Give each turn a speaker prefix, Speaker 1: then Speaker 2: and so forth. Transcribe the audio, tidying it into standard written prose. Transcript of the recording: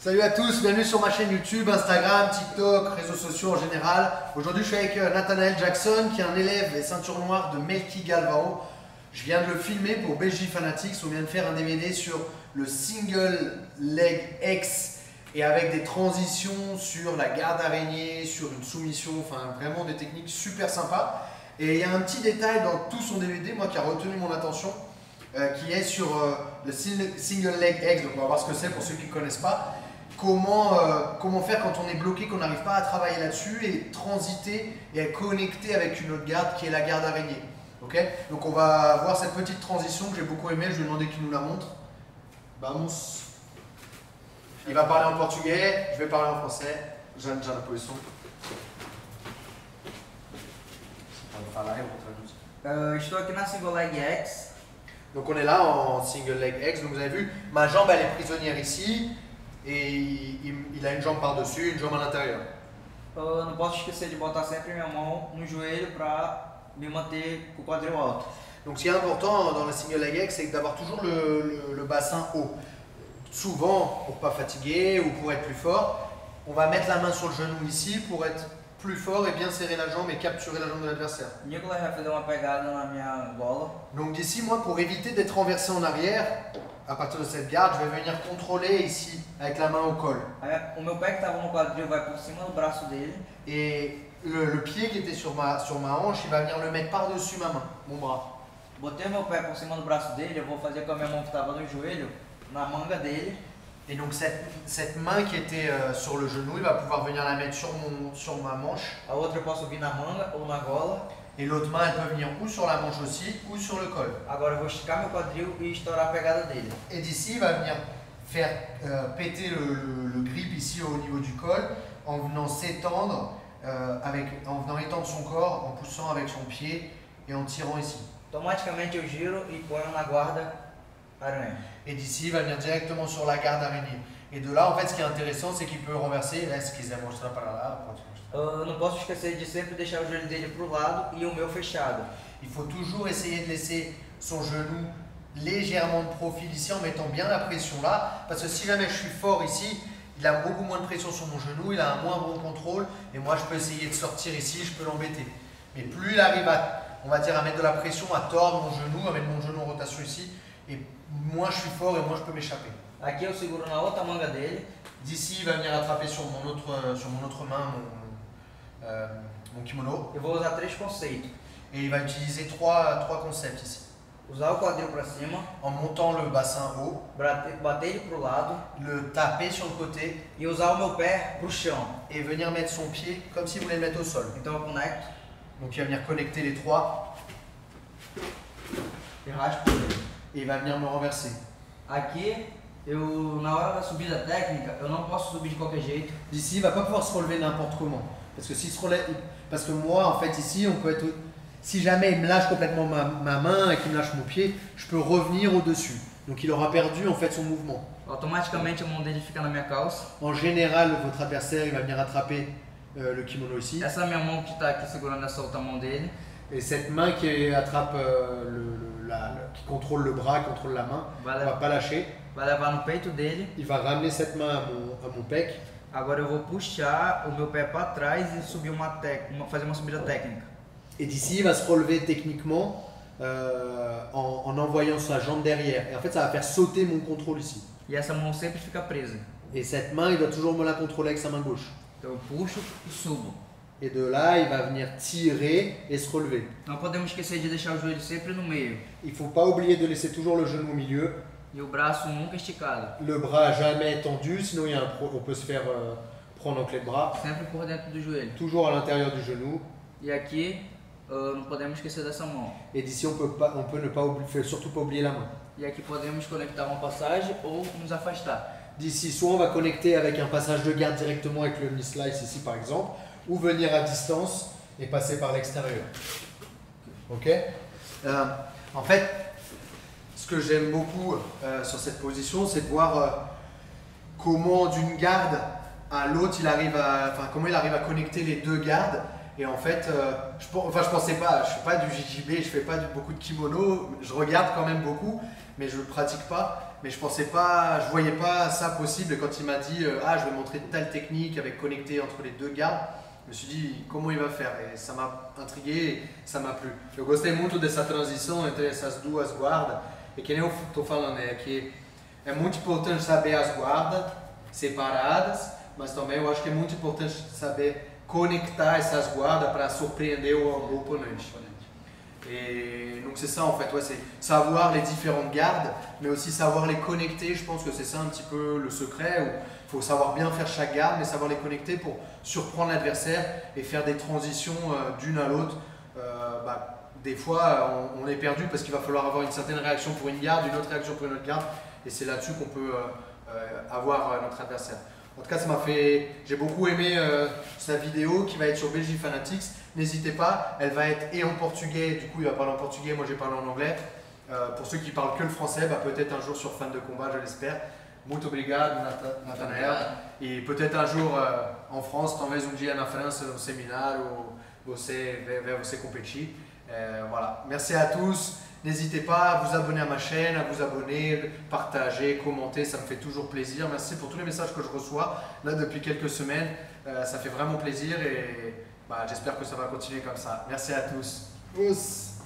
Speaker 1: Salut à tous, bienvenue sur ma chaîne YouTube, Instagram, TikTok, réseaux sociaux en général. Aujourd'hui je suis avec Nathanael Jackson qui est un élève et ceinture noire de Melky Galvao. Je viens de le filmer pour BJ Fanatics, on vient de faire un DVD sur le single leg X et avec des transitions sur la garde araignée, sur une soumission, enfin vraiment des techniques super sympas. Et il y a un petit détail dans tout son DVD, moi qui a retenu mon attention, qui est sur le single leg X, donc on va voir ce que c'est pour ceux qui ne connaissent pas. Comment faire quand on est bloqué, qu'on n'arrive pas à travailler là-dessus et transiter et être connecté avec une autre garde qui est la garde araignée. Okay, donc on va voir cette petite transition que j'ai beaucoup aimée, je lui ai demandé qu'il nous la montre. Vamos. Il va parler en portugais, je vais parler en français. Já na posição.
Speaker 2: Estou aqui na Single Leg X.
Speaker 1: Donc on est là en single leg X, donc vous avez vu, ma jambe elle est prisonnière ici et il a une jambe par-dessus, une jambe à l'intérieur.
Speaker 2: Não posso esquecer de botar sempre minha mão no joelho para me manter com o quadril alto.
Speaker 1: Donc ce qui est important dans le single leg X, c'est d'avoir toujours le bassin haut. Souvent, pour ne pas fatiguer ou pour être plus fort, on va mettre la main sur le genou ici pour être plus fort et bien serrer la jambe et capturer la jambe de l'adversaire.
Speaker 2: Nicolas vai fazer uma pegada na minha gola.
Speaker 1: Donc d'ici, moi, pour éviter d'être renversé en arrière, à partir de cette garde, je vais venir contrôler ici, avec la main au col.
Speaker 2: O meu pé que estava no quadril vai por cima do braço dele.
Speaker 1: Et le pied qui était sur ma hanche, il va venir le mettre par-dessus ma main, mon bras.
Speaker 2: Botei meu pé por cima do braço dele, eu vou fazer com a minha mão que estava no joelho, na manga dele.
Speaker 1: Et donc cette main qui était sur le genou, il va pouvoir venir la mettre sur ma manche.
Speaker 2: A outra eu posso vir na manga ou na gola.
Speaker 1: Et l'autre main, elle peut venir ou sur la manche aussi, ou sur le col.
Speaker 2: Agora eu vou esticar meu quadril e estourar a pegada dele.
Speaker 1: Et d'ici, il va venir faire péter le grip ici au niveau du col, en venant s'étendre, en venant étendre son corps, en poussant avec son pied et en tirant ici.
Speaker 2: Automaticamente eu giro e ponho na guarda aranha.
Speaker 1: Et d'ici, il va venir directement sur la garde araignée. Et de là, en fait, ce qui est intéressant, c'est qu'il peut renverser. Là, ce qu'ils aiment mostrar para lá.
Speaker 2: Não posso esquecer de sempre deixar o joelho dele para o lado e o meu fechado.
Speaker 1: Il faut toujours essayer de laisser son genou légèrement de profil ici en mettant bien la pression là. Parce que si jamais je suis fort ici, il a beaucoup moins de pression sur mon genou, il a un moins bon contrôle. Et moi, je peux essayer de sortir ici, je peux l'embêter. Mais plus il arrive on va dire, à mettre de la pression, à tordre mon genou, à mettre mon genou en rotation ici, et moins je suis fort et moins je peux m'échapper.
Speaker 2: Aqui eu seguro na outra manga dele.
Speaker 1: D'ici, il va venir attraper sur mon autre main mon kimono.
Speaker 2: Eu vou usar 3 conceitos.
Speaker 1: Et il va utiliser trois concepts ici.
Speaker 2: Usar o quadril para cima,
Speaker 1: En montant le bassin haut,
Speaker 2: bater ele para o lado
Speaker 1: le taper sur le côté
Speaker 2: e usar o meu pé para o chão.
Speaker 1: et venir mettre son pied comme si vous voulez le mettre au sol.
Speaker 2: Então eu conecto
Speaker 1: Donc il va venir connecter les trois
Speaker 2: e raspo ele.
Speaker 1: et il va venir me renverser.
Speaker 2: Aqui, na hora da subida técnica, eu não posso subir de qualquer jeito.
Speaker 1: D'ici, il va pas pouvoir se relever n'importe comment. Parce que s'il se relève, parce que moi, en fait, ici, on peut être, si jamais il me lâche complètement ma main et qu'il me lâche mon pied, je peux revenir au-dessus. Donc il aura perdu en fait son mouvement.
Speaker 2: Automaticamente a mão dele fica na minha calça.
Speaker 1: En général, votre adversaire, il va venir attraper le kimono ici.
Speaker 2: Essa minha mão que está aqui segurando essa outra mão dele.
Speaker 1: Et cette main qui attrape, qui contrôle le bras, qui contrôle la main,
Speaker 2: Vai
Speaker 1: ne va pas lâcher.
Speaker 2: Vai levar no peito dele.
Speaker 1: Il va ramener cette main à mon pec.
Speaker 2: Agora eu vou puxar o meu pé para trás e subir fazer uma subida técnica.
Speaker 1: Et d'ici, il va se relever techniquement en envoyant sa jambe derrière. Et en fait, ça va faire sauter mon contrôle ici.
Speaker 2: E essa mão sempre fica presa.
Speaker 1: Et cette main, il doit toujours me la contrôler avec sa main gauche.
Speaker 2: Então eu puxo e subo.
Speaker 1: Et de là, il va venir tirer et se relever.
Speaker 2: Não podemos esquecer de deixar o joelho sempre no meio.
Speaker 1: Il ne faut pas oublier de laisser toujours le genou au milieu.
Speaker 2: E o braço nunca esticado.
Speaker 1: Le bras jamais tendu, sinon on peut se faire prendre en clé de bras.
Speaker 2: Sempre por dentro do joelho.
Speaker 1: Toujours à l'intérieur du genou.
Speaker 2: E aqui, não podemos esquecer dessa mão.
Speaker 1: Et d'ici, on peut ne pas oublier, surtout pas oublier la main.
Speaker 2: E aqui podemos conectar uma passagem ou nos afastar.
Speaker 1: D'ici, soit on va connecter avec un passage de garde directement avec le knee slice ici par exemple, ou venir à distance et passer par l'extérieur. Ok. En fait, ce que j'aime beaucoup sur cette position, c'est de voir comment d'une garde à l'autre, comment il arrive à connecter les deux gardes. Et en fait, je pensais pas, je fais pas du JJB, je fais pas beaucoup de kimono, je regarde quand même beaucoup, mais je ne le pratique pas. mais je pensais pas, je voyais pas ça possible. Et quand il m'a dit ah, je vais montrer telle technique avec connecté entre les deux gardes, je me suis dit comment il va faire, et ça m'a intrigué e ça m'a plu. Eu gostei muito dessa transição entre essas duas guardas, e que nem eu estou falando, é que é muito importante saber as guardas separadas, mas também eu acho que é muito importante saber conectar essas guardas para surpreender o oponente. Et donc c'est ça en fait, ouais, c'est savoir les différentes gardes, mais aussi savoir les connecter. Je pense que c'est ça un petit peu le secret, où il faut savoir bien faire chaque garde, mais savoir les connecter pour surprendre l'adversaire et faire des transitions d'une à l'autre. Des fois on est perdu parce qu'il va falloir avoir une certaine réaction pour une garde, une autre réaction pour une autre garde, et c'est là-dessus qu'on peut avoir notre adversaire. En tout cas, j'ai beaucoup aimé sa vidéo qui va être sur BJ Fanatics. N'hésitez pas, elle va être et en portugais, du coup il va parler en portugais, moi j'ai parlé en anglais. Pour ceux qui parlent que le français, peut-être un jour sur Fan de Combat, je l'espère. Muito obrigado, Nathanael. Et peut-être un jour en France, talvez dia na França, no seminário, você competir. Voilà. Merci à tous. N'hésitez pas à vous abonner à ma chaîne, à vous abonner, partager, commenter, ça me fait toujours plaisir. Merci pour tous les messages que je reçois là depuis quelques semaines. Ça fait vraiment plaisir et j'espère que ça va continuer comme ça. Merci à tous. Tous.